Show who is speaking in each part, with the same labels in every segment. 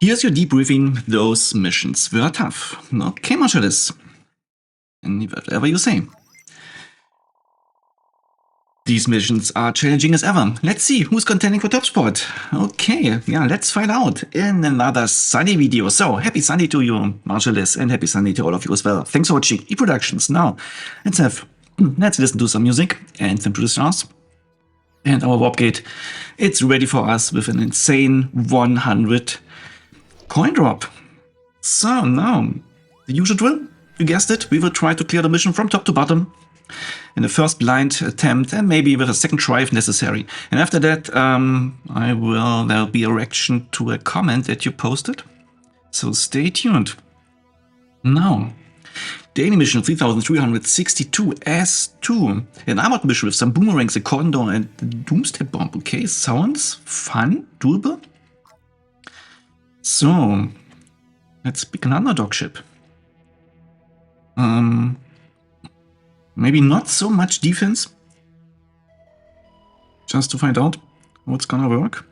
Speaker 1: Here's your debriefing. Those missions were tough. Okay, Marshal, and whatever you say. These missions are challenging as ever. Let's see who's contending for top spot. Okay, yeah, let's find out in another Sunday video. So, happy Sunday to you, Marshal, and happy Sunday to all of you as well. Thanks for watching ee.produktions. Now, let's listen to some music and Anthem to the Stars. And our warp gate, it's ready for us with an insane 100 coin drop. So now, the usual drill. You guessed it, we will try to clear the mission from top to bottom in the first blind attempt, and maybe with a second try if necessary. And after that, there'll be a reaction to a comment that you posted. So stay tuned. Now, daily mission 3362 S2. An armored mission with some boomerangs, a condor, and a doomsday bomb. Okay, sounds fun, doable. So, let's pick an underdog ship. Maybe not so much defense. Just to find out what's gonna work.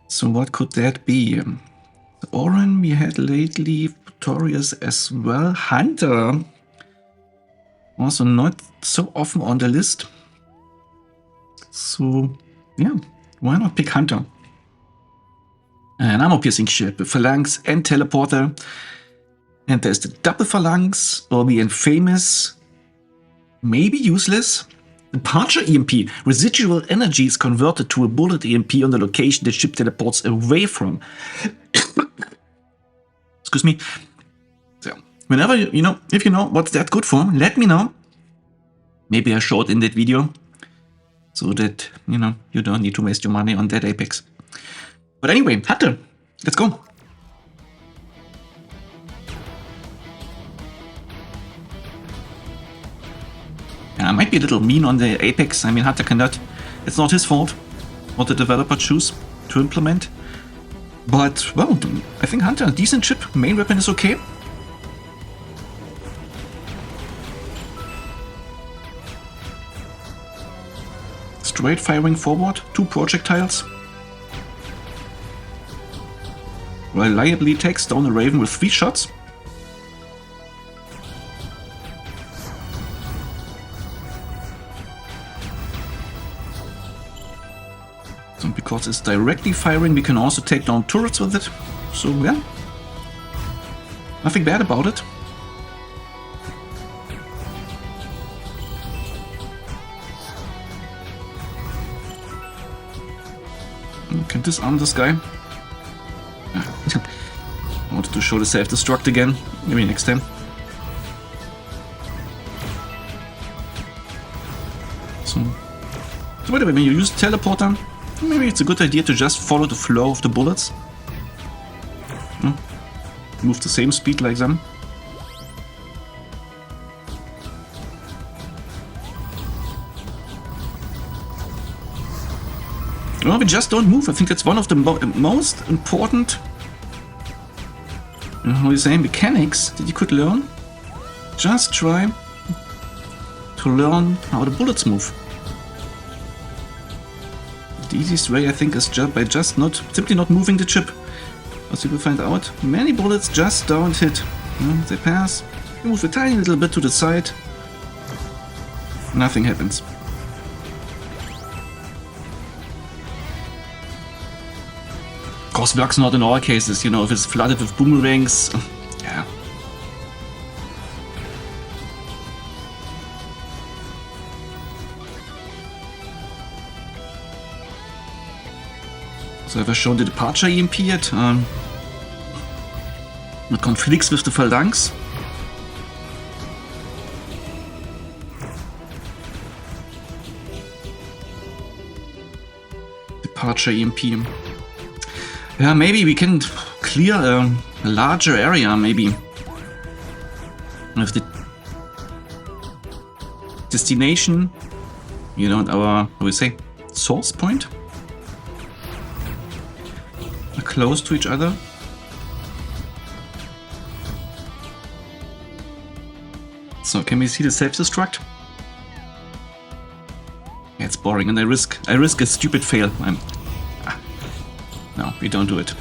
Speaker 1: So what could that be? The Oren we had lately, Victorious as well. Hunter. Also not so often on the list. So, yeah, why not pick Hunter? An armor-piercing ship, a phalanx and teleporter. And there's the double phalanx, or the infamous, maybe useless, departure EMP. Residual energy is converted to a bullet EMP on the location the ship teleports away from. Excuse me. So, whenever if you know what's that good for, let me know. Maybe I show it in that video, so that you don't need to waste your money on that Apex. But anyway, Hunter, let's go. I might be a little mean on the Apex. I mean, Hunter cannot. It's not his fault what the developer choose to implement. But, well, I think Hunter, decent ship. Main weapon is okay. Straight firing forward, 2 projectiles. Reliably takes down the Raven with 3 shots. So because it's directly firing, we can also take down turrets with it. So yeah, nothing bad about it. We can disarm this guy. I wanted to show the self-destruct again. Maybe next time. So by the way, when you use teleporter, maybe it's a good idea to just follow the flow of the bullets. Move the same speed like them. Well, we just don't move. I think that's one of the most important mechanics that you could learn. Just try to learn how the bullets move. The easiest way, I think, is simply not moving the chip. As you will find out, many bullets just don't hit. They pass, you move a tiny little bit to the side, nothing happens. Of course, works not in all cases, if it's flooded with boomerangs. Yeah. So have I shown the departure EMP yet? It conflicts with the phalanx. Departure EMP. Yeah, maybe we can clear a larger area, maybe. With the destination, our, source point. Are close to each other. So, can we see the self-destruct? Yeah, it's boring, and I risk a stupid fail. No, we don't do it.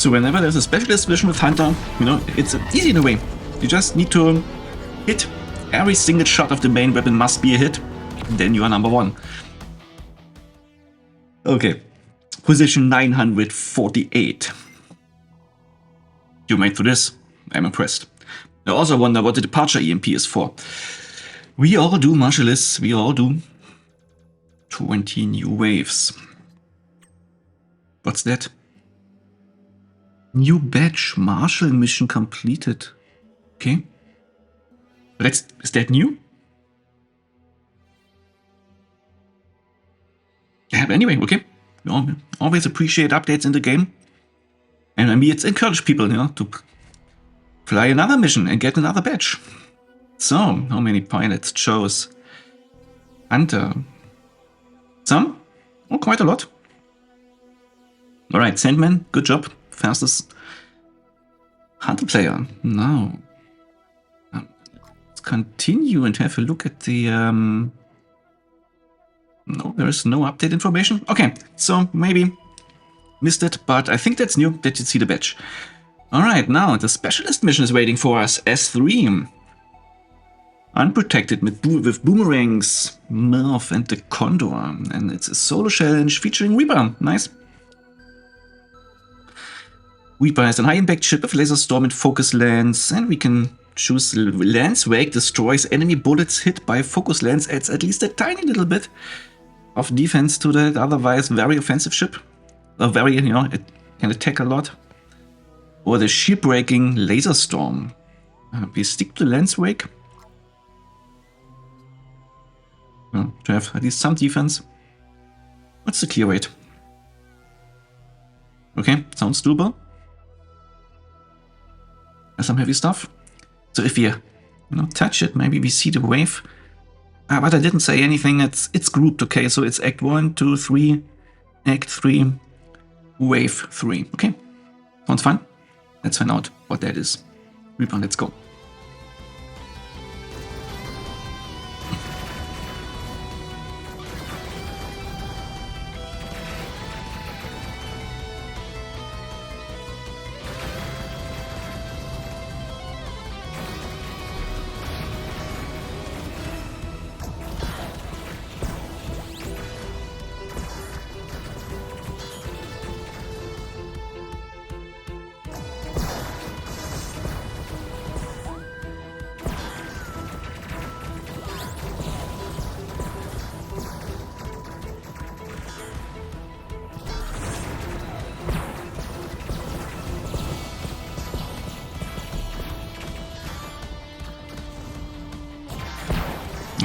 Speaker 1: So whenever there's a specialist mission with Hunter, you know, it's easy in a way. You just need to hit. Every single shot of the main weapon must be a hit. Then you are number 1. Okay. Position 948. You made through this. I'm impressed. I also wonder what the departure EMP is for. We all do, Marshalists. We all do. 20 new waves. What's that? New badge. Marshal mission completed. Okay. Is that new? Yeah, but anyway, okay. We always appreciate updates in the game. And maybe it's encourage people, you know, to fly another mission and get another badge. So, how many pilots chose Hunter? Some? Oh, quite a lot. Alright, Sandman, good job. Fastest Hunter player. Now, let's continue and have a look at the... No, there is no update information. Okay, so maybe missed it, but I think that's new that you see the badge. Alright, now the specialist mission is waiting for us. S3. Unprotected with boomerangs, Merv and the Condor. And it's a solo challenge featuring Reaper. Nice. Reaper has a high impact ship with laser storm and focus lens, and we can choose lance wake, destroys enemy bullets hit by focus lens, adds at least a tiny little bit of defense to that otherwise very offensive ship. Very, you know, it can attack a lot. Or the shield breaking laser storm. We stick to lance wake. To have at least some defense. What's the clear rate? Okay, sounds doable. There's some heavy stuff. So if we, you know, touch it, maybe we see the wave. But I didn't say anything. It's grouped. Okay, so it's Act 1, 2, 3, Act 3, Wave 3. Okay, sounds fun. Let's find out what that is. Reaper, let's go.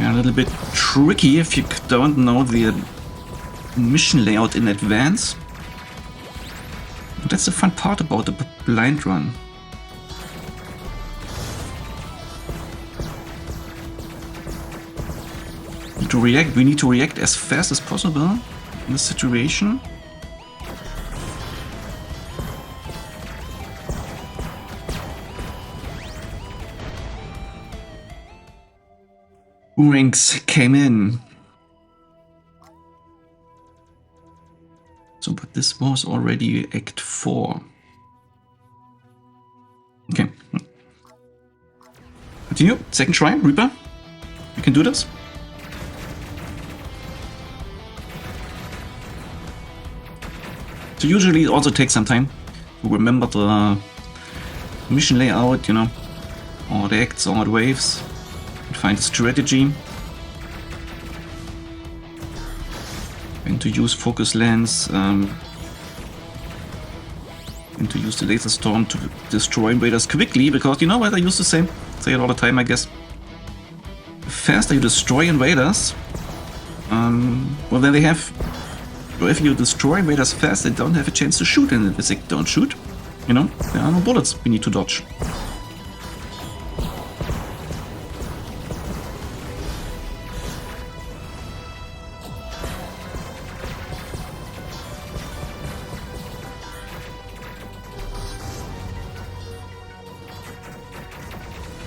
Speaker 1: A little bit tricky if you don't know the mission layout in advance. But that's the fun part about the blind run. We need to react as fast as possible in this situation. Boomerangs came in. So, but this was already Act 4. Okay. Continue. Second try, Reaper. You can do this. So usually it also takes some time to remember the mission layout, you know, all the acts, all the waves. Find a strategy. And to use focus lens. And to use the laser storm to destroy invaders quickly, because you know what I used to say it all the time, I guess. The faster you destroy invaders, well, then they have. Or if you destroy invaders fast, they don't have a chance to shoot, and if they don't shoot, you know, there are no bullets we need to dodge.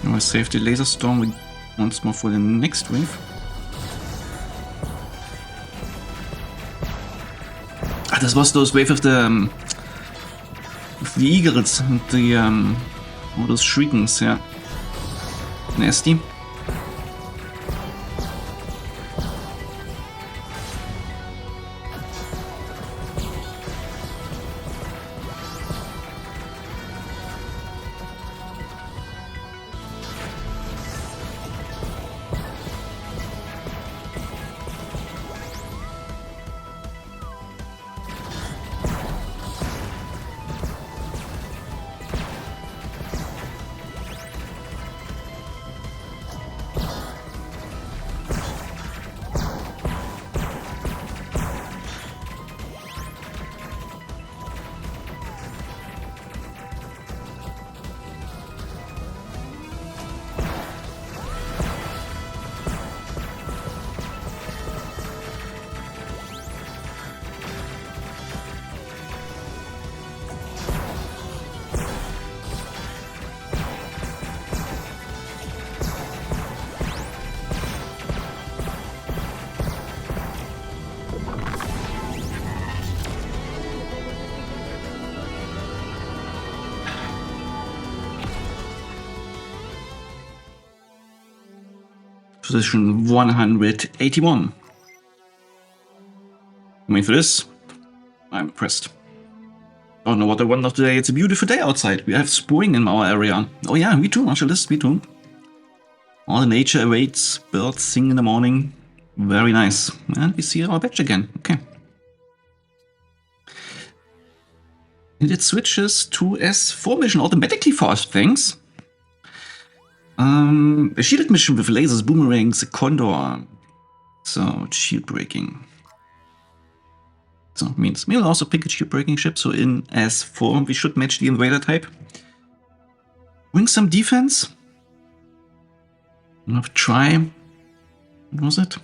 Speaker 1: Now I save the laser storm once more for the next wave. Ah, this was those wave of the the eagles and the all those shriekings, yeah. Nasty. Position 181. I mean, for this, I'm impressed. Oh no, what a wonderful day. It's a beautiful day outside. We have spring in our area. Oh yeah, me too, Marshal, me too. All the nature awaits, birds sing in the morning. Very nice. And we see our badge again. Okay. And it switches to S4 mission automatically for us, thanks. A shielded mission with lasers, boomerangs, a condor. So, shield breaking. So, means we'll also pick a shield breaking ship. So, in S4, we should match the invader type. Bring some defense. I'll try. What was it?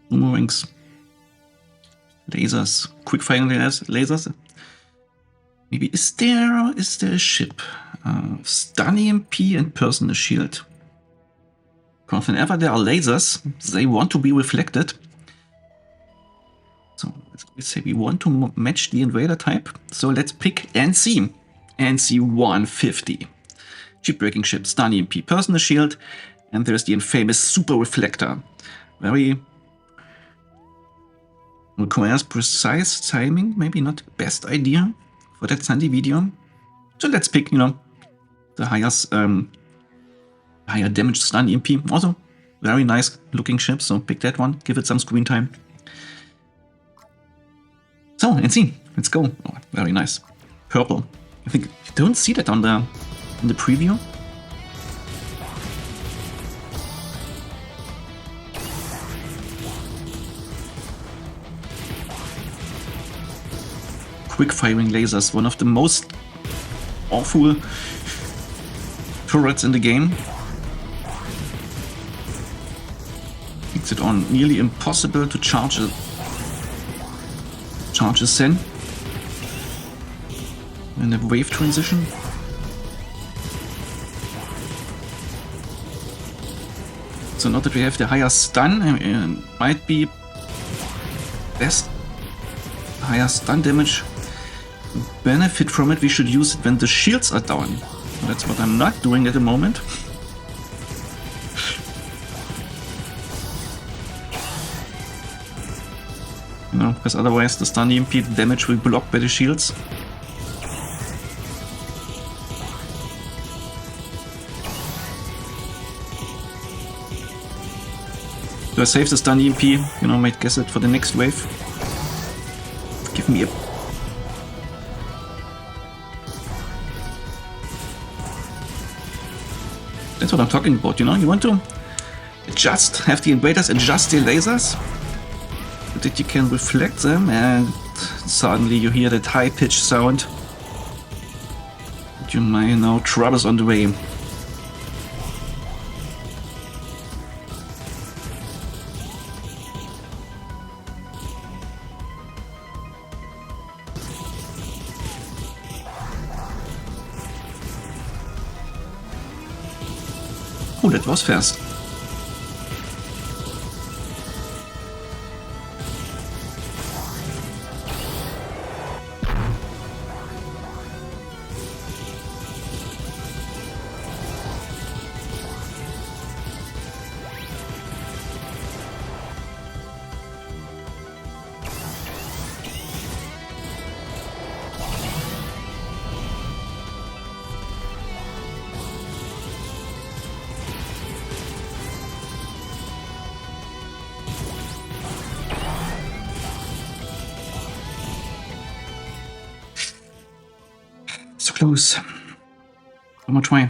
Speaker 1: Boomerangs. Lasers. Quick firing lasers. Maybe is there a ship? Stun EMP and personal shield. Because whenever there are lasers, they want to be reflected. So let's say we want to match the invader type. So let's pick NC. NC 150. Ship breaking ship, stun EMP, personal shield, and there's the infamous super reflector. Very requires precise timing, maybe not the best idea for that Sunday video. So let's pick, the highest, higher damage stun EMP. Also, very nice looking ship, so pick that one, give it some screen time. So, NC, let's go. Oh, very nice. Purple. I think you don't see that on in the preview. Quick firing lasers, one of the most awful turrets in the game. Makes it on nearly impossible to charge a Sen in a wave transition. So not that we have the higher stun, it might be best higher stun damage. Benefit from it, we should use it when the shields are down. That's what I'm not doing at the moment. Because otherwise the stun EMP damage will be blocked by the shields. So I save the stun EMP, might guess it for the next wave. Give me a... That's what I'm talking about, you want to have the invaders adjust their lasers, so that you can reflect them, and suddenly you hear that high-pitched sound. You might know trouble's on the way. Oh, that was fast. close. One more try.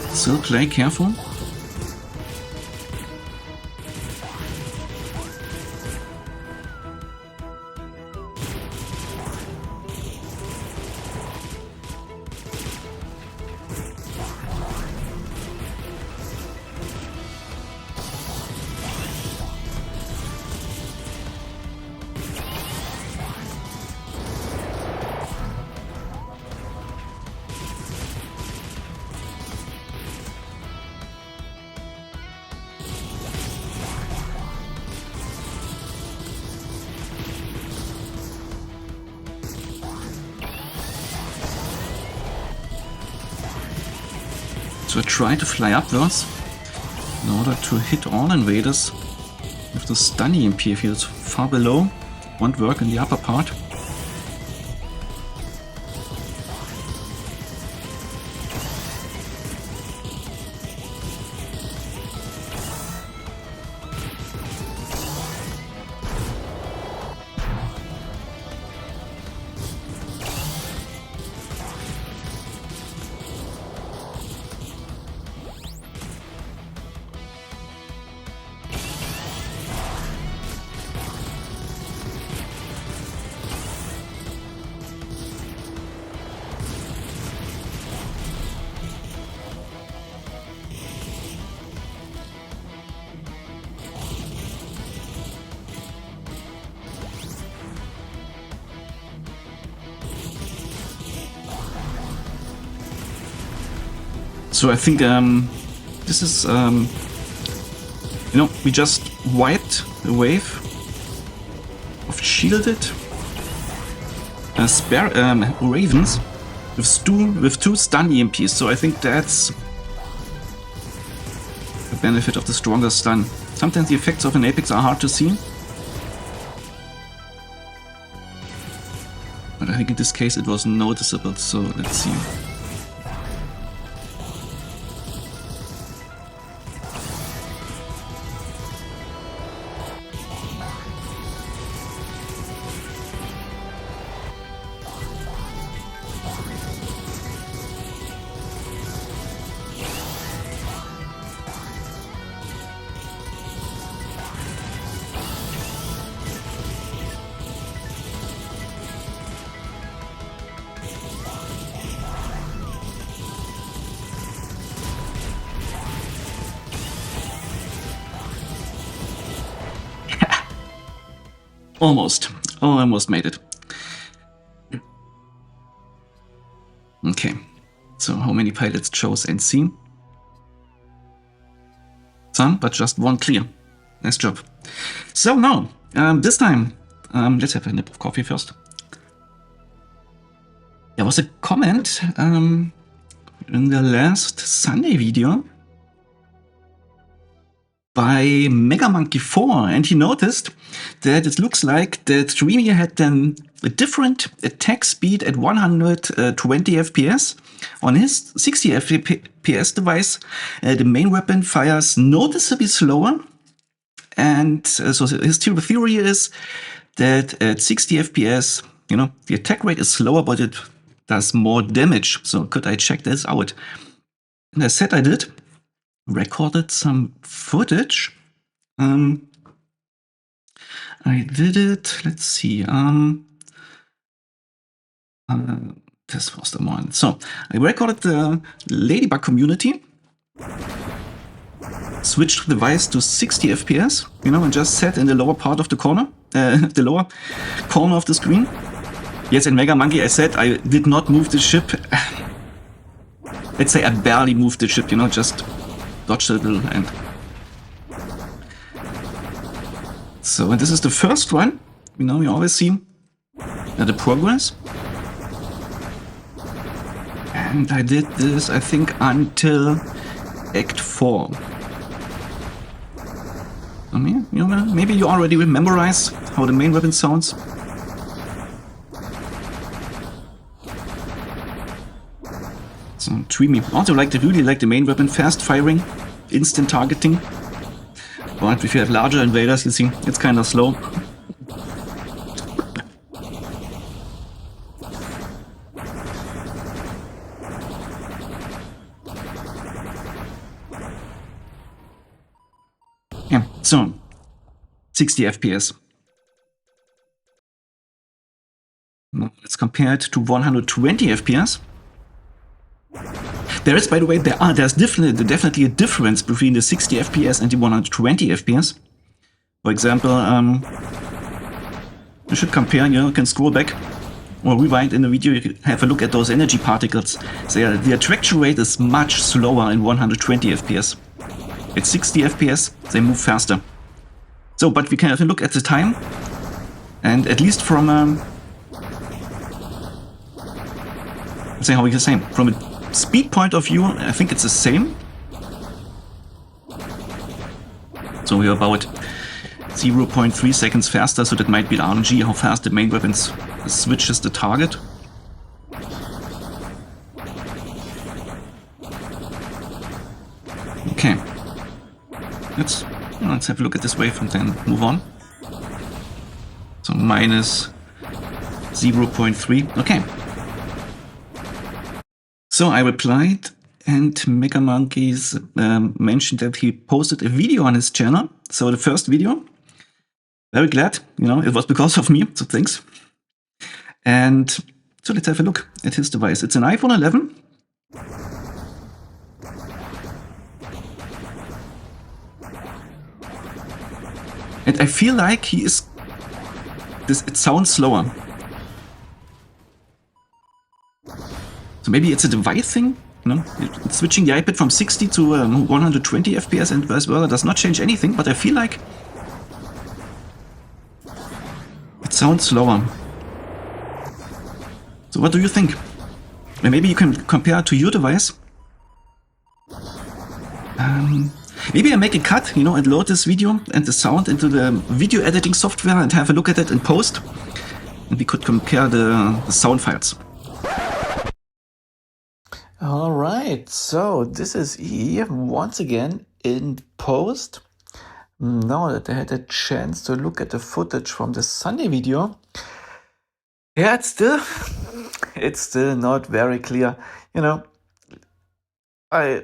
Speaker 1: Still play careful. So I try to fly upwards in order to hit all invaders with the stun EMP fields far below. Won't work in the upper part. So I think this is, you know, we just wiped a wave of shielded ravens with two stun EMPs. So I think that's the benefit of the stronger stun. Sometimes the effects of an Apex are hard to see, but I think in this case it was noticeable. So let's see. Almost. Oh, almost made it. Okay. So how many pilots chose NC? Some, but just one clear. Nice job. So now, this time, let's have a nip of coffee first. There was a comment in the last Sunday video by MegaMonkey4, and he noticed that it looks like that Trireme had a different attack speed at 120 FPS. On his 60 FPS device, the main weapon fires noticeably slower, and so his theory is that at 60 FPS, you know, the attack rate is slower, but it does more damage. So could I check this out? And I said I did. Recorded some footage. I did it. Let's see. This was the one. So I recorded the Ladybug community. Switched the device to 60 FPS. You know, and just sat in the lower part of the corner, the lower corner of the screen. Yes, in Mega Monkey, I said I did not move the ship. Let's say I barely moved the ship. You know, just dodged a little and so, and this is the first one. You know, you always see the progress. And I did this, I think, until Act 4. I mean, you know, maybe you already memorize how the main weapon sounds. So Trireme also really like the main weapon, fast firing, instant targeting. But if you have larger invaders, you see, it's kind of slow. Yeah, so 60 FPS. Now let's compare it to 120 FPS. There is, by the way, there's definitely a difference between the 60 FPS and the 120 FPS. For example, you should compare, you can scroll back or rewind in the video, you can have a look at those energy particles. The attraction rate is much slower in 120 FPS. At 60 FPS, they move faster. So, but we can have a look at the time, and at least from, let's say how we can say, from a speed point of view, I think it's the same. So we're about 0.3 seconds faster, so that might be the RNG, how fast the main weapon switches the target. Okay. Let's have a look at this wave and then move on. So minus 0.3. Okay. So I replied, and Mega Monkeys mentioned that he posted a video on his channel. So the first video. Very glad, it was because of me, so thanks. And so let's have a look at his device. It's an iPhone 11. And I feel like it sounds slower. So maybe it's a device thing, switching the iPad from 60 to 120 FPS and vice versa does not change anything, but I feel like it sounds slower. So what do you think? Maybe you can compare it to your device. Maybe I make a cut, and load this video and the sound into the video editing software and have a look at it in post. And we could compare the sound files. Alright, so this is E once again in post. Now that I had a chance to look at the footage from the Sunday video, yeah, it's still not very clear. I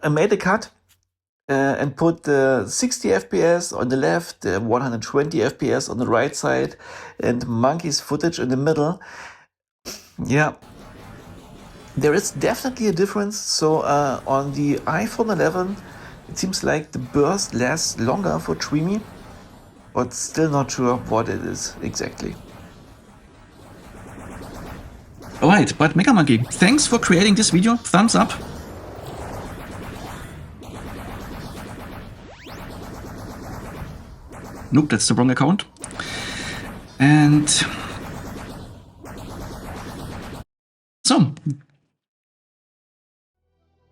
Speaker 1: made a cut and put the 60 FPS on the left, the 120 FPS on the right side, and Monkey's footage in the middle. Yeah, there is definitely a difference. So on the iPhone 11, it seems like the burst lasts longer for Trireme, but still not sure what it is exactly. Alright, but Mega Monkey, thanks for creating this video. Thumbs up. Nope, that's the wrong account. And so,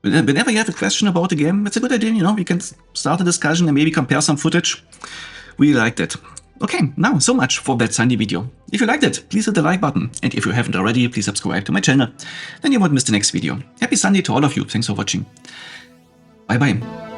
Speaker 1: whenever you have a question about the game, it's a good idea, we can start a discussion and maybe compare some footage. We liked it. Okay, now so much for that Sunday video. If you liked it, please hit the like button. And if you haven't already, please subscribe to my channel. Then you won't miss the next video. Happy Sunday to all of you. Thanks for watching. Bye bye.